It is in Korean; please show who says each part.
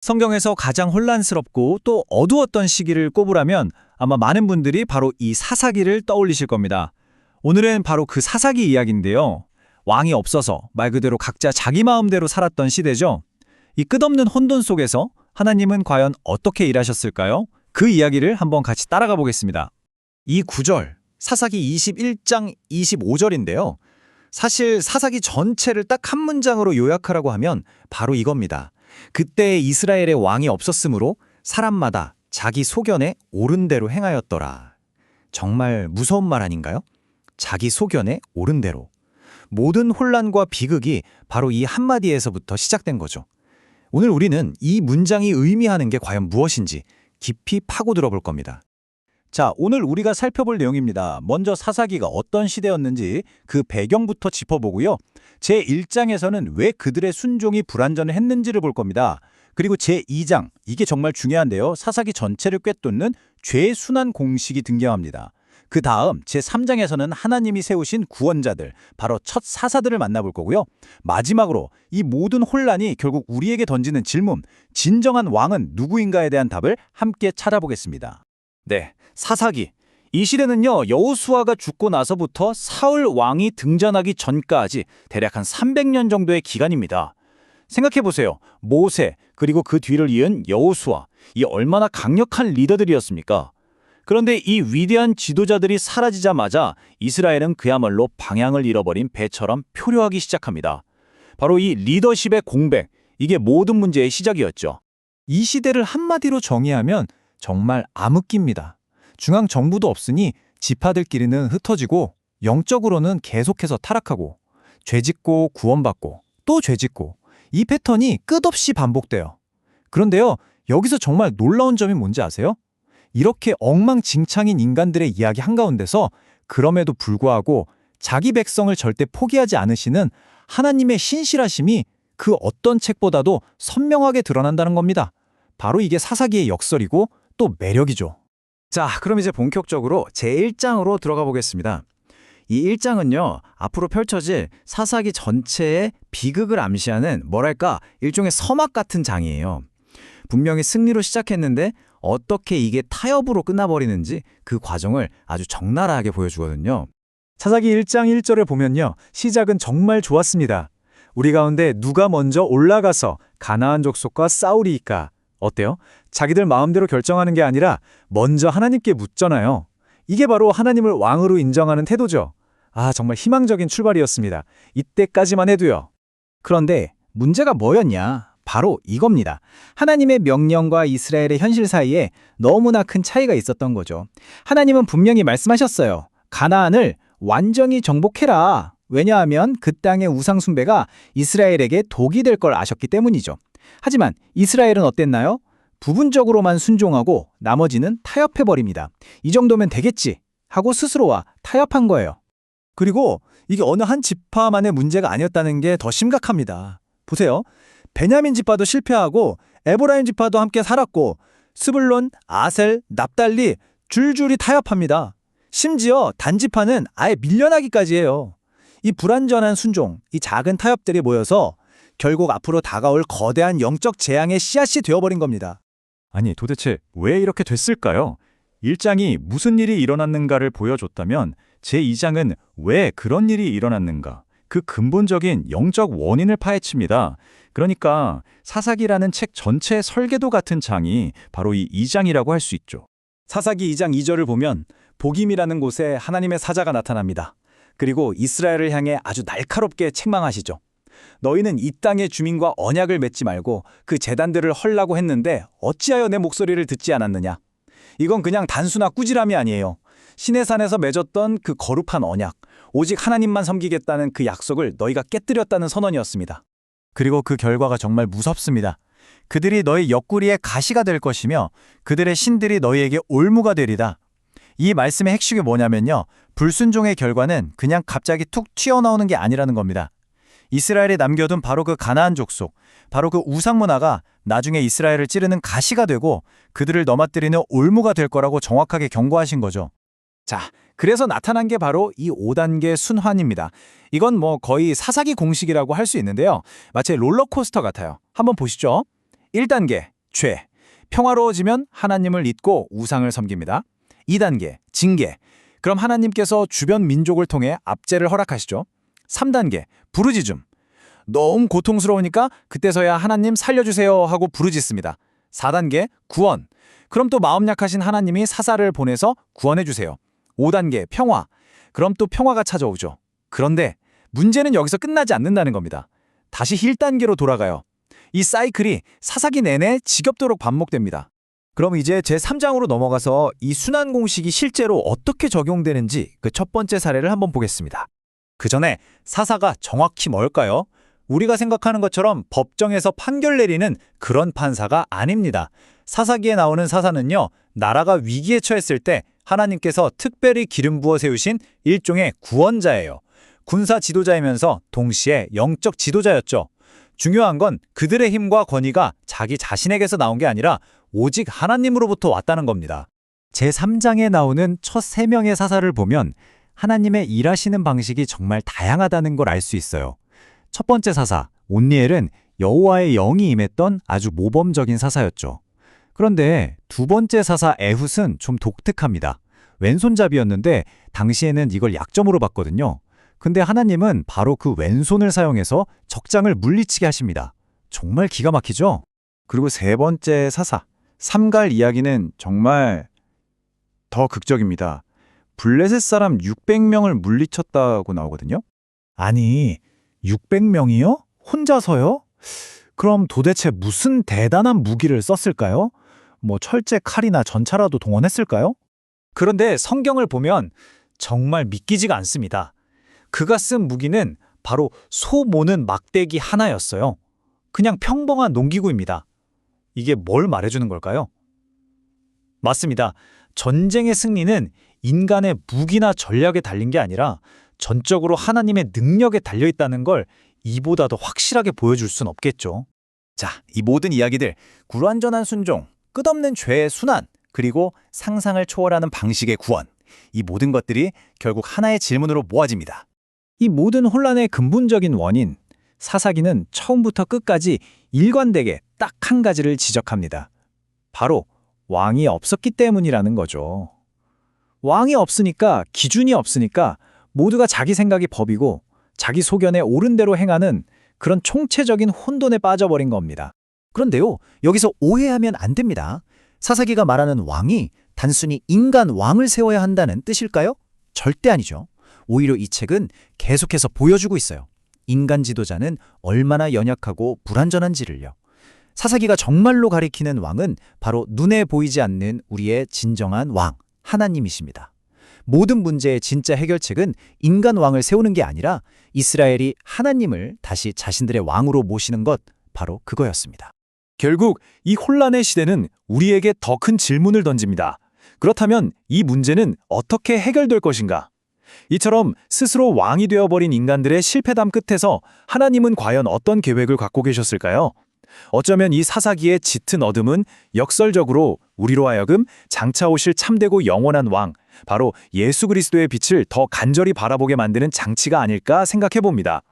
Speaker 1: 성경에서 가장 혼란스럽고 또 어두웠던 시기를 꼽으라면 아마 많은 분들이 바로 이 사사기를 떠올리실 겁니다. 오늘은 바로 그 사사기 이야기인데요. 왕이 없어서 말 그대로 각자 자기 마음대로 살았던 시대죠. 이 끝없는 혼돈 속에서 하나님은 과연 어떻게 일하셨을까요? 그 이야기를 한번 같이 따라가 보겠습니다.
Speaker 2: 이 구절, 사사기 21장 25절인데요. 사실 사사기 전체를 딱 한 문장으로 요약하라고 하면 바로 이겁니다. 그때 이스라엘의 왕이 없었으므로 사람마다 자기 소견에 옳은 대로 행하였더라. 정말 무서운 말 아닌가요? 자기 소견에 옳은 대로. 모든 혼란과 비극이 바로 이 한마디에서부터 시작된 거죠. 오늘 우리는 이 문장이 의미하는 게 과연 무엇인지 깊이 파고 들어볼 겁니다.
Speaker 3: 자, 오늘 우리가 살펴볼 내용입니다. 먼저 사사기가 어떤 시대였는지 그 배경부터 짚어보고요. 제1장에서는 왜 그들의 순종이 불완전했는지를 볼 겁니다. 그리고 제2장, 이게 정말 중요한데요. 사사기 전체를 꿰뚫는 죄의 순환 공식이 등장합니다. 그 다음 제3장에서는 하나님이 세우신 구원자들, 바로 첫 사사들을 만나볼 거고요. 마지막으로 이 모든 혼란이 결국 우리에게 던지는 질문, 진정한 왕은 누구인가에 대한 답을 함께 찾아보겠습니다. 네, 사사기. 이 시대는요, 여호수아가 죽고 나서부터 사울 왕이 등장하기 전까지 대략 한 300년 정도의 기간입니다. 생각해보세요. 모세, 그리고 그 뒤를 이은 여호수아, 이 얼마나 강력한 리더들이었습니까? 그런데 이 위대한 지도자들이 사라지자마자 이스라엘은 그야말로 방향을 잃어버린 배처럼 표류하기 시작합니다. 바로 이 리더십의 공백, 이게 모든 문제의 시작이었죠.
Speaker 2: 이 시대를 한마디로 정의하면 정말 암흑기입니다. 중앙 정부도 없으니 지파들끼리는 흩어지고 영적으로는 계속해서 타락하고 죄짓고 구원받고 또 죄짓고 이 패턴이 끝없이 반복돼요. 그런데요, 여기서 정말 놀라운 점이 뭔지 아세요? 이렇게 엉망진창인 인간들의 이야기 한가운데서 그럼에도 불구하고 자기 백성을 절대 포기하지 않으시는 하나님의 신실하심이 그 어떤 책보다도 선명하게 드러난다는 겁니다. 바로 이게 사사기의 역설이고 또 매력이죠. 자, 그럼 이제 본격적으로 제1장으로 들어가 보겠습니다. 이 1장은요, 앞으로 펼쳐질 사사기 전체의 비극을 암시하는 뭐랄까 일종의 서막 같은 장이에요. 분명히 승리로 시작했는데 어떻게 이게 타협으로 끝나버리는지 그 과정을 아주 적나라하게 보여주거든요. 사사기 1장 1절을 보면요, 시작은 정말 좋았습니다. 우리 가운데 누가 먼저 올라가서 가나안 족속과 싸우리이까? 어때요? 자기들 마음대로 결정하는 게 아니라 먼저 하나님께 묻잖아요. 이게 바로 하나님을 왕으로 인정하는 태도죠. 아, 정말 희망적인 출발이었습니다. 이때까지만 해도요. 그런데 문제가 뭐였냐? 바로 이겁니다. 하나님의 명령과 이스라엘의 현실 사이에 너무나 큰 차이가 있었던 거죠. 하나님은 분명히 말씀하셨어요. 가나안을 완전히 정복해라. 왜냐하면 그 땅의 우상 숭배가 이스라엘에게 독이 될 걸 아셨기 때문이죠. 하지만 이스라엘은 어땠나요? 부분적으로만 순종하고 나머지는 타협해버립니다. 이 정도면 되겠지 하고 스스로와 타협한 거예요. 그리고 이게 어느 한 지파만의 문제가 아니었다는 게 더 심각합니다. 보세요. 베냐민 지파도 실패하고 에브라임 지파도 함께 살았고 스불론, 아셀, 납달리 줄줄이 타협합니다. 심지어 단지파는 아예 밀려나기까지 해요. 이 불완전한 순종, 이 작은 타협들이 모여서 결국 앞으로 다가올 거대한 영적 재앙의 씨앗이 되어버린 겁니다.
Speaker 3: 아니, 도대체 왜 이렇게 됐을까요? 1장이 무슨 일이 일어났는가를 보여줬다면 제2장은 왜 그런 일이 일어났는가? 그 근본적인 영적 원인을 파헤칩니다. 그러니까 사사기라는 책 전체의 설계도 같은 장이 바로 이 2장이라고 할 수 있죠.
Speaker 2: 사사기 2장 2절을 보면 복임이라는 곳에 하나님의 사자가 나타납니다. 그리고 이스라엘을 향해 아주 날카롭게 책망하시죠. 너희는 이 땅의 주민과 언약을 맺지 말고 그 제단들을 헐라고 했는데 어찌하여 내 목소리를 듣지 않았느냐. 이건 그냥 단순한 꾸지람이 아니에요. 시내산에서 맺었던 그 거룩한 언약, 오직 하나님만 섬기겠다는 그 약속을 너희가 깨뜨렸다는 선언이었습니다. 그리고 그 결과가 정말 무섭습니다. 그들이 너희 옆구리에 가시가 될 것이며 그들의 신들이 너희에게 올무가 되리다. 이 말씀의 핵심이 뭐냐면요, 불순종의 결과는 그냥 갑자기 툭 튀어나오는 게 아니라는 겁니다. 이스라엘이 남겨둔 바로 그 가나안 족속, 바로 그 우상 문화가 나중에 이스라엘을 찌르는 가시가 되고 그들을 넘어뜨리는 올무가 될 거라고 정확하게 경고하신 거죠. 자, 그래서 나타난 게 바로 이 5단계 순환입니다. 이건 거의 사사기 공식이라고 할 수 있는데요. 마치 롤러코스터 같아요. 한번 보시죠.
Speaker 3: 1단계, 죄. 평화로워지면 하나님을 잊고 우상을 섬깁니다. 2단계, 징계. 그럼 하나님께서 주변 민족을 통해 압제를 허락하시죠. 3단계, 부르짖음. 너무 고통스러우니까 그때서야 하나님 살려주세요 하고 부르짖습니다. 4단계, 구원. 그럼 또 마음 약하신 하나님이 사사를 보내서 구원해주세요. 5단계, 평화. 그럼 또 평화가 찾아오죠. 그런데 문제는 여기서 끝나지 않는다는 겁니다. 다시 1단계로 돌아가요. 이 사이클이 사사기 내내 지겹도록 반복됩니다. 그럼 이제 제3장으로 넘어가서 이 순환 공식이 실제로 어떻게 적용되는지 그 첫 번째 사례를 한번 보겠습니다. 그 전에 사사가 정확히 뭘까요? 우리가 생각하는 것처럼 법정에서 판결 내리는 그런 판사가 아닙니다. 사사기에 나오는 사사는요, 나라가 위기에 처했을 때 하나님께서 특별히 기름 부어 세우신 일종의 구원자예요. 군사 지도자이면서 동시에 영적 지도자였죠. 중요한 건 그들의 힘과 권위가 자기 자신에게서 나온 게 아니라 오직 하나님으로부터 왔다는 겁니다. 제3장에 나오는 첫 3명의 사사를 보면 하나님의 일하시는 방식이 정말 다양하다는 걸 알 수 있어요. 첫 번째 사사, 온니엘은 여호와의 영이 임했던 아주 모범적인 사사였죠. 그런데 두 번째 사사 에훗은 좀 독특합니다. 왼손잡이였는데 당시에는 이걸 약점으로 봤거든요. 근데 하나님은 바로 그 왼손을 사용해서 적장을 물리치게 하십니다. 정말 기가 막히죠?
Speaker 2: 그리고 세 번째 사사, 삼갈 이야기는 정말 더 극적입니다. 블레셋 사람 600명을 물리쳤다고 나오거든요.
Speaker 3: 아니, 600명이요? 혼자서요? 그럼 도대체 무슨 대단한 무기를 썼을까요? 뭐 철제 칼이나 전차라도 동원했을까요? 그런데 성경을 보면 정말 믿기지가 않습니다. 그가 쓴 무기는 바로 소 모는 막대기 하나였어요. 그냥 평범한 농기구입니다. 이게 뭘 말해주는 걸까요? 맞습니다. 전쟁의 승리는 인간의 무기나 전략에 달린 게 아니라 전적으로 하나님의 능력에 달려있다는 걸 이보다 더 확실하게 보여줄 순 없겠죠. 자, 이 모든 이야기들, 불완전한 순종, 끝없는 죄의 순환, 그리고 상상을 초월하는 방식의 구원, 이 모든 것들이 결국 하나의 질문으로 모아집니다. 이 모든 혼란의 근본적인 원인, 사사기는 처음부터 끝까지 일관되게 딱 한 가지를 지적합니다. 바로 왕이 없었기 때문이라는 거죠. 왕이 없으니까, 기준이 없으니까 모두가 자기 생각이 법이고 자기 소견에 옳은 대로 행하는 그런 총체적인 혼돈에 빠져버린 겁니다. 그런데요, 여기서 오해하면 안 됩니다. 사사기가 말하는 왕이 단순히 인간 왕을 세워야 한다는 뜻일까요? 절대 아니죠. 오히려 이 책은 계속해서 보여주고 있어요. 인간 지도자는 얼마나 연약하고 불완전한지를요. 사사기가 정말로 가리키는 왕은 바로 눈에 보이지 않는 우리의 진정한 왕, 하나님이십니다. 모든 문제의 진짜 해결책은 인간 왕을 세우는 게 아니라 이스라엘이 하나님을 다시 자신들의 왕으로 모시는 것, 바로 그거였습니다.
Speaker 1: 결국 이 혼란의 시대는 우리에게 더 큰 질문을 던집니다. 그렇다면 이 문제는 어떻게 해결될 것인가? 이처럼 스스로 왕이 되어버린 인간들의 실패담 끝에서 하나님은 과연 어떤 계획을 갖고 계셨을까요? 어쩌면 이 사사기의 짙은 어둠은 역설적으로 우리로 하여금 장차 오실 참되고 영원한 왕, 바로 예수 그리스도의 빛을 더 간절히 바라보게 만드는 장치가 아닐까 생각해 봅니다.